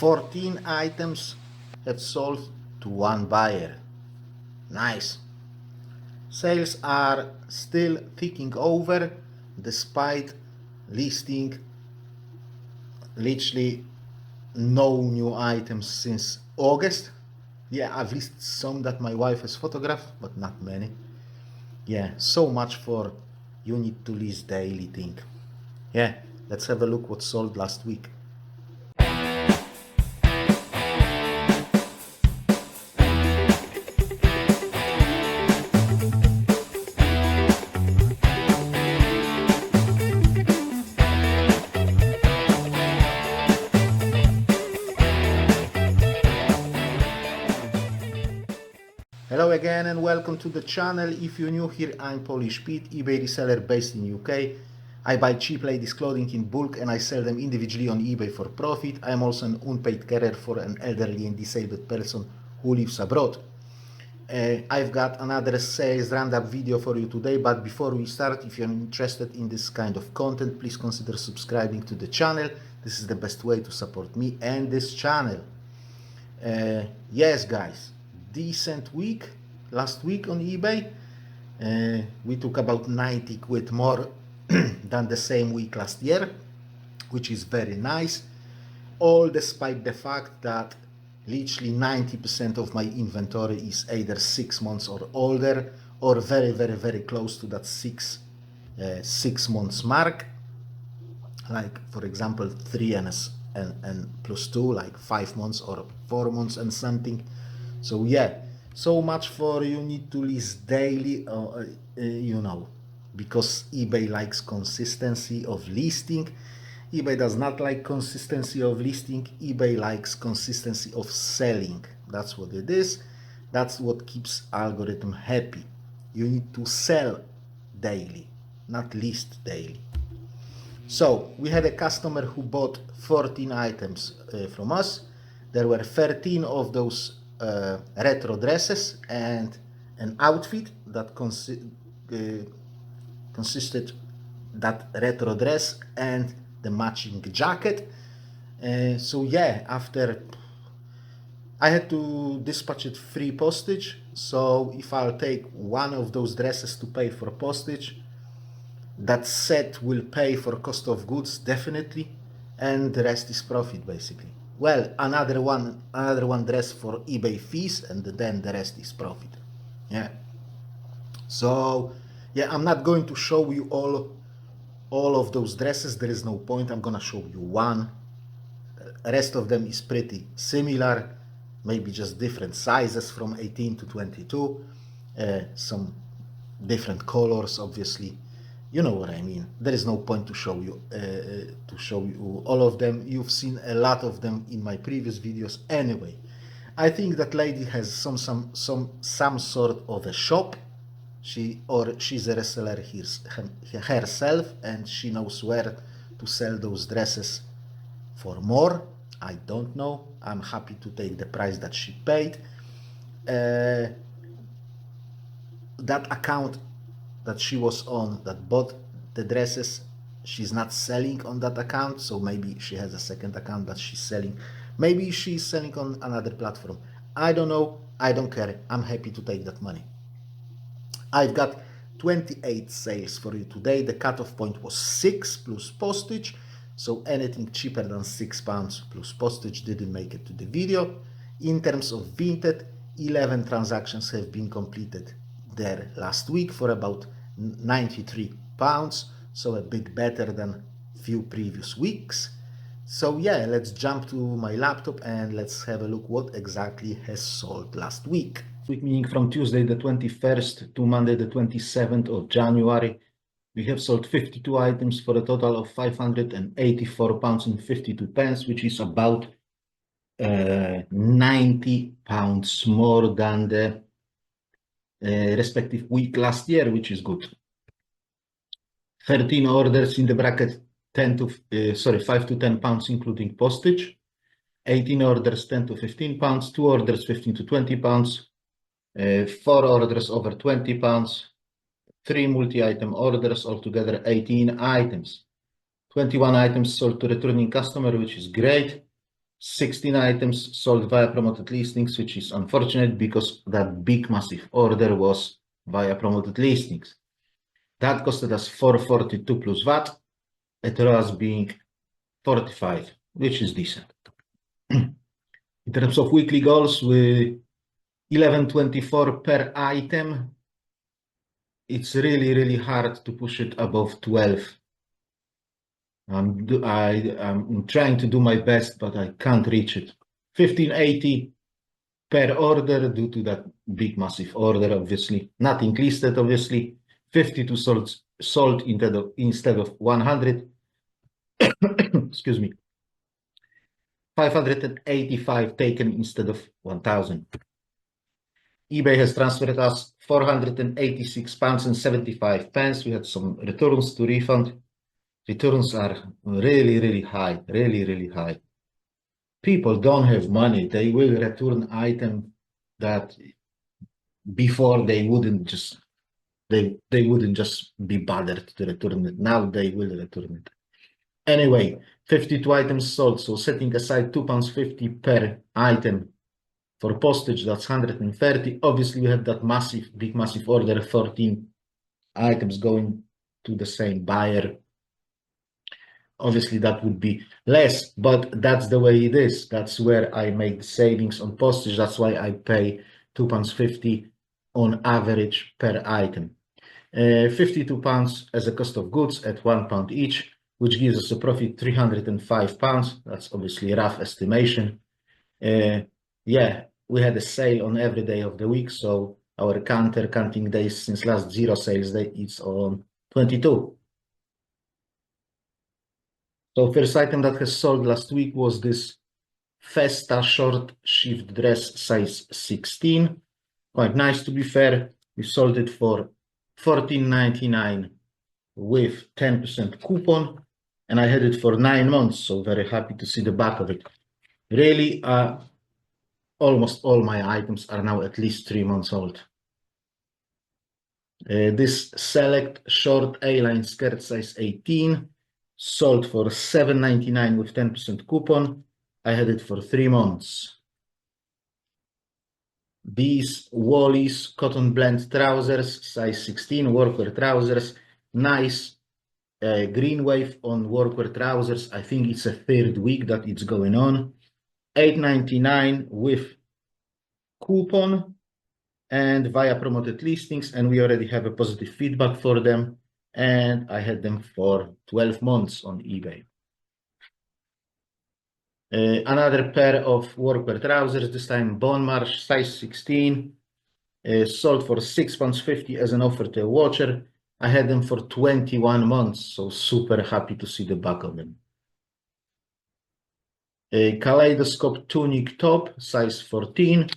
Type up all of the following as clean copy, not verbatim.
14 items have sold to one buyer. Nice. Sales are still ticking over despite listing literally no new items since August. Yeah, I've listed some that my wife has photographed, but not many. Yeah, so much for you need to list daily thing. Yeah, let's have a look what sold last week. Hello again and welcome to the channel. If you're new here, I'm Polish Pete, eBay reseller based in UK. I buy cheap ladies clothing in bulk and I sell them individually on eBay for profit. I am also an unpaid carer for an elderly and disabled person who lives abroad. I've got another sales roundup video for you today, but before we start, if you're interested in this kind of content, please consider subscribing to the channel. This is the best way to support me and this channel. Yes guys, decent week last week on eBay. We took about 90 quid more than the same week last year, which is very nice, all despite the fact that literally 90% of my inventory is either 6 months or older, or very close to that 6 months mark, like for example 3 and plus 2, like 5 months or 4 months and something. So yeah, so much for you need to list daily, you know, because eBay likes consistency of listing. eBay does not like consistency of listing. eBay likes consistency of selling. That's what it is. That's what keeps algorithm happy. You need to sell daily, not list daily. So we had a customer who bought 14 items from us. There were 13 of those retro dresses and an outfit that consisted that retro dress and the matching jacket. So yeah, after I had to dispatch it free postage. So if I'll take one of those dresses to pay for postage, that set will pay for cost of goods definitely, and the rest is profit basically. Well, another one dress for eBay fees, and then the rest is profit. Yeah. So yeah, I'm not going to show you all of those dresses. There is no point. I'm gonna show you one. The rest of them is pretty similar, maybe just different sizes from 18 to 22, some different colors, obviously. You know what I mean. There is no point to show you all of them. You've seen a lot of them in my previous videos anyway. I think that lady has some sort of a shop. She's a reseller herself, and she knows where to sell those dresses for more. I don't know. I'm happy to take the price that she paid. That account that she was on that bought the dresses, she's not selling on that account, so maybe she has a second account that she's selling. Maybe she's selling on another platform. I don't know. I don't care. I'm happy to take that money. I've got 28 sales for you today. The cutoff point was 6 plus postage, so anything cheaper than £6 plus postage didn't make it to the video. In terms of Vinted, 11 transactions have been completed there last week for about £93, so a bit better than few previous weeks. So yeah, let's jump to my laptop and let's have a look what exactly has sold last week. Week meaning from Tuesday the 21st to Monday the 27th of January. We have sold 52 items for a total of £584 and 52 pence, which is about £90 more than the respective week last year, which is good. 13 orders in the bracket 5 to 10 pounds including postage. 18 orders 10 to 15 pounds, 2 orders 15 to 20 pounds, 4 orders over 20 pounds, 3 multi-item orders, altogether 18 items. 21 items sold to returning customer, which is great. 16 items sold via promoted listings, which is unfortunate because that big massive order was via promoted listings. That costed us 442 plus VAT, at ROAS being 45, which is decent. In terms of weekly goals, we 1124 per item. It's really, really hard to push it above 12. I'm trying to do my best, but I can't reach it. 1580 per order due to that big massive order, obviously. Nothing listed, obviously. 52 sold instead of 100. Excuse me. 585 taken instead of 1000. eBay has transferred us £486.75. We had some returns to refund. Returns are really, really high, really, really high. People don't have money. They will return item that before they wouldn't just be bothered to return it. Now they will return it. Anyway, 52 items sold. So setting aside £2.50 per item for postage, that's 130. Obviously, we had that big massive order, 14 items going to the same buyer. Obviously, that would be less, but that's the way it is. That's where I make the savings on postage. That's why I pay £2.50 on average per item. £52 as a cost of goods at £1 each, which gives us a profit £305. That's obviously a rough estimation. Yeah, we had a sale on every day of the week, so our counting days since last zero sales day is on 22. So first item that has sold last week was this Festa short shift dress size 16. Quite nice, to be fair. We sold it for $14.99 with 10% coupon, and I had it for 9 months, so very happy to see the back of it. Really, almost all my items are now at least 3 months old. This select short A-line skirt size 18 sold for $7.99 with 10% coupon. I had it for 3 months. These Wally's cotton blend trousers, size 16, workwear trousers. Nice green wave on workwear trousers. I think it's a 3rd week that it's going on. $8.99 with coupon and via promoted listings, and we already have a positive feedback for them, and I had them for 12 months on eBay. Another pair of workwear trousers, this time Bone Marsh, size 16, sold for £6.50 as an offer to a watcher. I had them for 21 months, so super happy to see the back of them. A Kaleidoscope tunic top, size 14,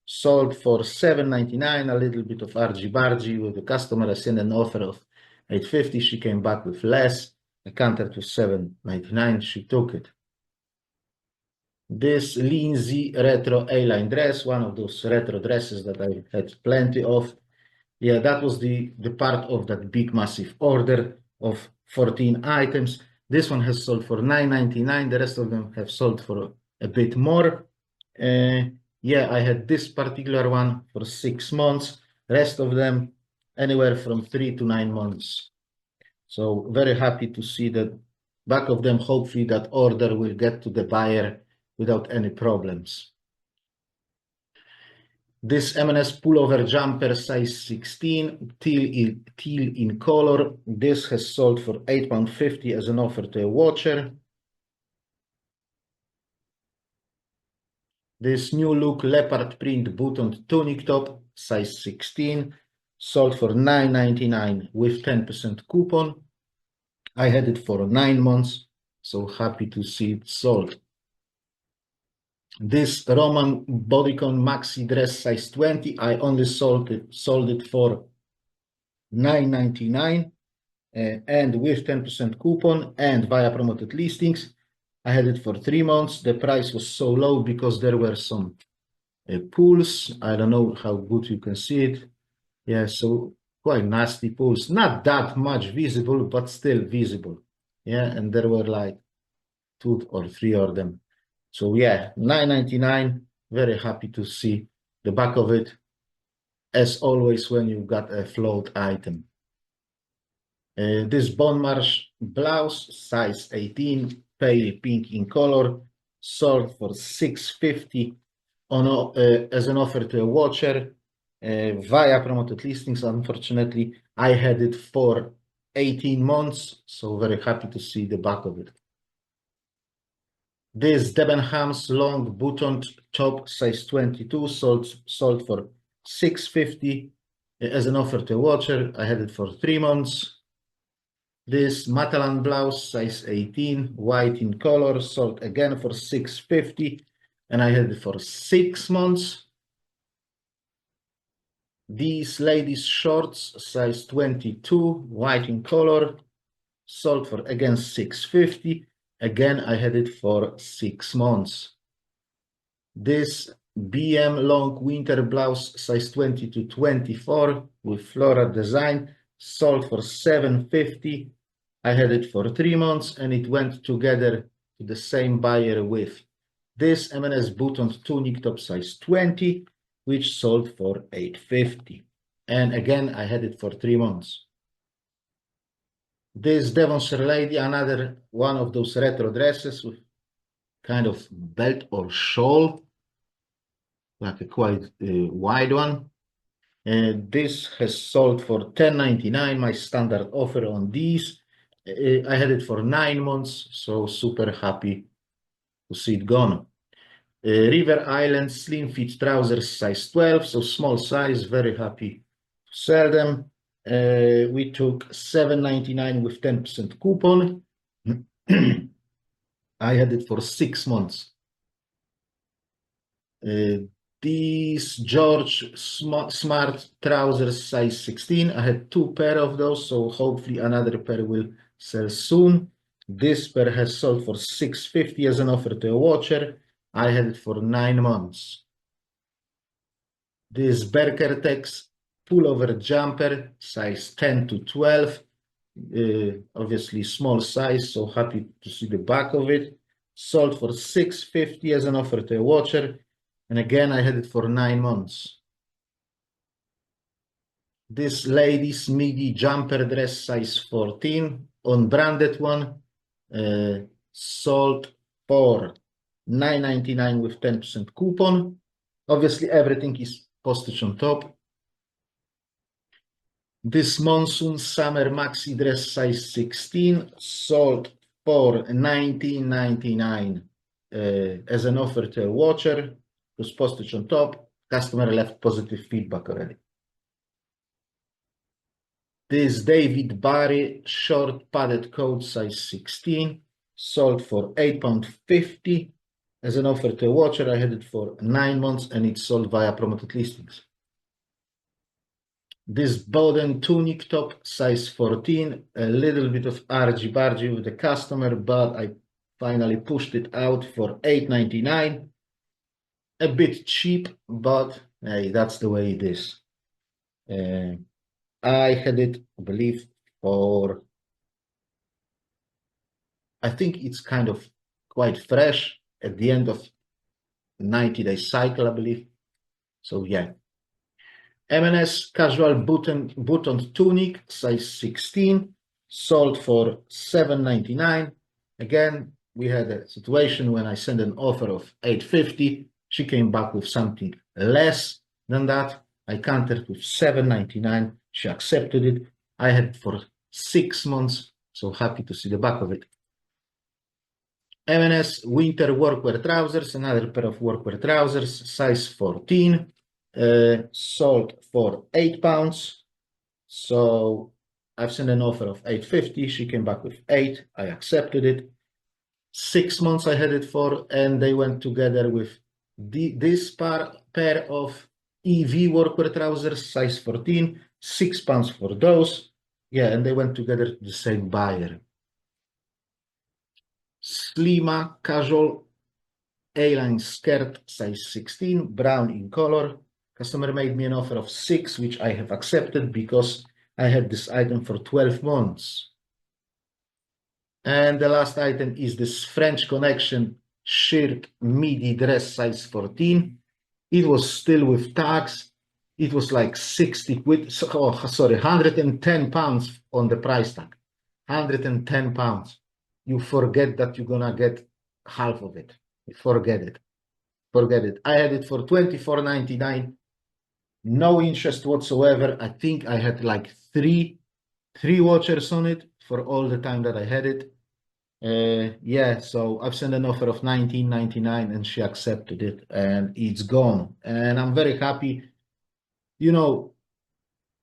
sold for $7.99, a little bit of argy-bargy with the customer. I sent an offer of $8.50. She came back with less. I countered to $7.99. She took it. This Lindsay retro A-line dress, one of those retro dresses that I had plenty of. Yeah, that was the part of that big massive order of 14 items. This one has sold for $9.99. The rest of them have sold for a bit more. Yeah, I had this particular one for 6 months. Rest of them anywhere from 3 to 9 months. So very happy to see the back of them. Hopefully that order will get to the buyer without any problems. This M&S pullover jumper size 16, teal in color. This has sold for £8.50 as an offer to a watcher. This new look leopard print buttoned tunic top, size 16, sold for $9.99 with 10% coupon. I had it for 9 months, so happy to see it sold. This Roman bodycon maxi dress size 20, I only sold it for $9.99 and with 10% coupon and via promoted listings. I had it for 3 months. The price was so low because there were some pulls. I don't know how good you can see it. Yeah, so quite nasty pulls. Not that much visible, but still visible. Yeah, and there were like 2 or 3 of them. So yeah, $9.99. Very happy to see the back of it. As always, when you've got a float item. This Bon Marche blouse, size 18, pale pink in color, sold for $6.50 as an offer to a watcher via promoted listings. Unfortunately, I had it for 18 months, so very happy to see the back of it. This Debenhams long buttoned top, size 22, sold for $6.50 as an offer to a watcher. I had it for 3 months. This Matalan blouse, size 18, white in color, sold again for $6.50, and I had it for 6 months. These ladies shorts, size 22, white in color, sold for again $6.50. Again, I had it for 6 months. This BM long winter blouse, size 20 to 24, with floral design, sold for $7.50. I had it for 3 months, and it went together to the same buyer with this M&S buttoned tunic top, size 20, which sold for $8.50. And again, I had it for 3 months. This Devonshire lady, another one of those retro dresses with kind of belt or shawl, like a quite wide one. This has sold for $10.99, my standard offer on these. I had it for 9 months, so super happy to see it gone. River Island slim fit trousers, size 12, so small size, very happy to sell them. We took $7.99 with 10% coupon. I had it for 6 months. These George Smart trousers, size 16. I had 2 pair of those, so hopefully another pair will sell soon. This pair has sold for $6.50 as an offer to a watcher. I had it for 9 months. This Berker Tex pullover jumper, size 10 to 12. Obviously small size, so happy to see the back of it. Sold for $6.50 as an offer to a watcher. And again, I had it for 9 months. This ladies midi jumper dress, size 14, unbranded one, sold for $9.99 with 10% coupon. Obviously, everything is postage on top. This monsoon summer maxi dress, size 16, sold for $19.99 as an offer to a watcher. Plus postage on top. Customer left positive feedback already. This David Barry short padded coat, size 16, sold for £8.50 as an offer to a watcher. I had it for 9 months, and it sold via promoted listings. This Bowden tunic top, size 14, a little bit of argy-bargy with the customer, but I finally pushed it out for $8.99. A bit cheap, but hey, that's the way it is. I had it, I believe, for, I think it's kind of quite fresh at the end of 90-day cycle, I believe. So yeah. M&S casual buttoned tunic, size 16, sold for $7.99. Again, we had a situation when I sent an offer of $8.50. She came back with something less than that. I countered with $7.99. She accepted it. I had it for 6 months, so happy to see the back of it. M&S winter workwear trousers, another pair of workwear trousers, size 14, sold for £8. So I've sent an offer of $8.50. She came back with 8. I accepted it. 6 months I had it for, and they went together with this pair of EV workwear trousers, size 14, £6 for those. Yeah, and they went together to the same buyer. Slima casual A-line skirt, size 16, brown in color. Customer made me an offer of 6, which I have accepted because I had this item for 12 months. And the last item is this French Connection shirt midi dress size 14. It was still with tax. It was like 60 quid, sorry, 110 pounds on the price tag. 110 pounds. You forget that you're gonna get half of it. Forget it. Forget it. I had it for 24.99. No interest whatsoever. I think I had like three watchers on it for all the time that I had it. Yeah, so I've sent an offer of 19.99 and she accepted it and it's gone. And I'm very happy. You know,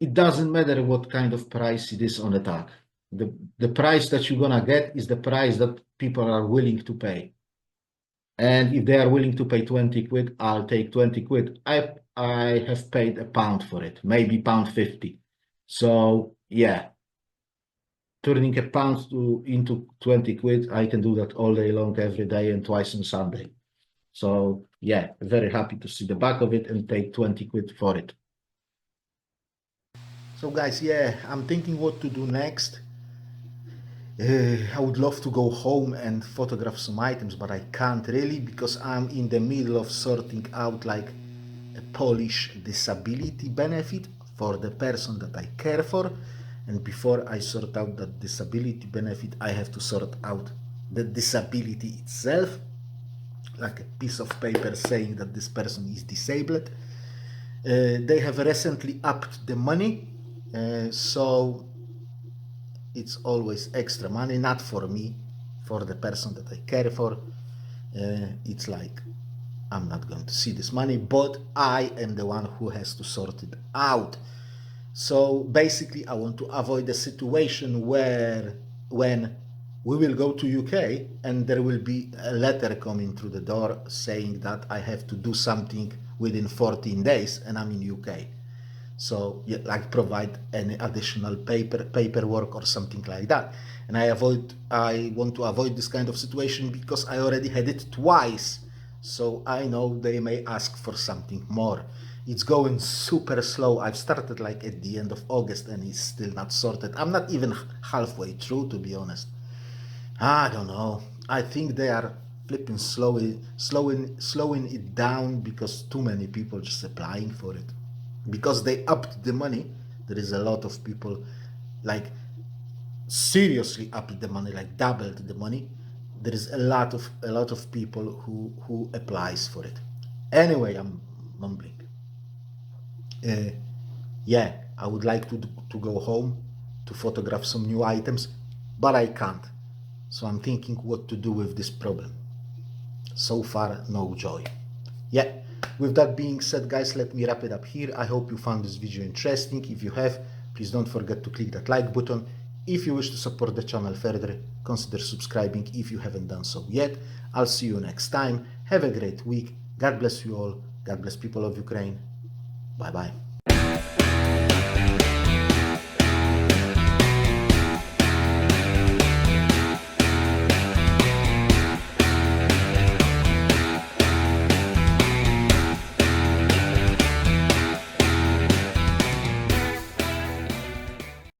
it doesn't matter what kind of price it is on the tag. The price that you're gonna get is the price that people are willing to pay. And if they are willing to pay 20 quid, I'll take 20 quid. I have paid a pound for it, maybe pound 50. So yeah, turning a pound into 20 quid, I can do that all day long, every day, and twice on Sunday. So yeah, very happy to see the back of it and pay 20 quid for it. So guys, yeah, I'm thinking what to do next. I would love to go home and photograph some items, but I can't really because I'm in the middle of sorting out like a Polish disability benefit for the person that I care for. And before I sort out that disability benefit, I have to sort out the disability itself, like a piece of paper saying that this person is disabled. They have recently upped the money, so it's always extra money, not for me, for the person that I care for. It's like I'm not going to see this money, but I am the one who has to sort it out. So basically, I want to avoid a situation where when we will go to UK and there will be a letter coming through the door saying that I have to do something within 14 days and I'm in UK. So yeah, like provide any additional paperwork or something like that. And I want to avoid this kind of situation because I already had it twice. So I know they may ask for something more. It's going super slow. I've started like at the end of August and it's still not sorted. I'm not even halfway through, to be honest. I don't know. I think they are flipping slowing it down because too many people just applying for it. Because they upped the money, there is a lot of people like seriously upped the money, like doubled the money. There is a lot of people who applies for it. Anyway, I'm mumbling. Uh, yeah, I would like to go home to photograph some new items, but I can't. So I'm thinking what to do with this problem. So far, no joy. Yeah, with that being said, guys, let me wrap it up here. I hope you found this video interesting. If you have, please don't forget to click that like button. If you wish to support the channel further, consider subscribing if you haven't done so yet. I'll see you next time. Have a great week. God bless you all. God bless people of Ukraine. Bye bye.